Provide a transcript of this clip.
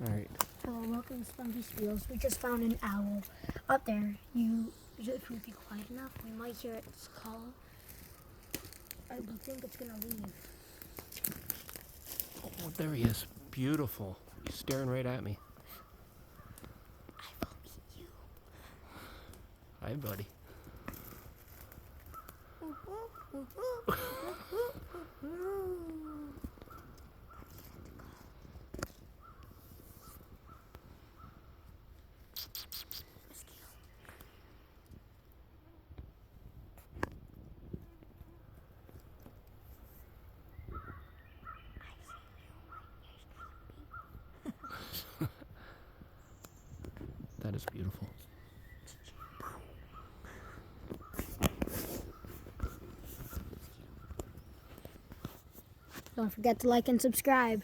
All right. Hello, welcome to Spunky Spiels. We just found an owl up there. If we be quiet enough, we might hear its call. I think it's gonna leave. Oh, there he is. Beautiful. He's staring right at me. I will eat you. Hi, buddy. That is beautiful. Don't forget to like and subscribe.